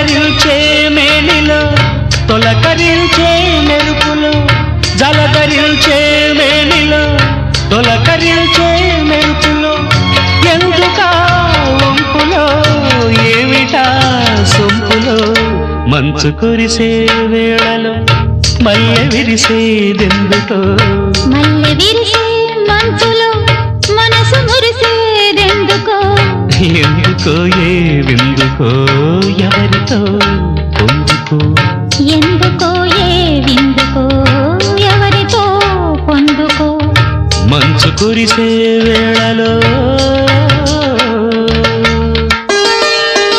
జలధరించే మేనిలో తొలకరించే మెరుపులో జలధరించే మేనిలో తొలకరించే మెరుపులో ఎందుకా వంపులో ఏమిటా సొంపులో మంచు కురిసే వేళలో మల్లె విరిసేదెందుకో మల్లె విరిసే మంచులో మనసు మురిసేదెందుకో ఎందుకో ఏ విందుకో ఎవరితో పొందుకో ఎందుకో ఏ విందుకో ఎవరితో పొందుకో మంచు కురిసే వేళలో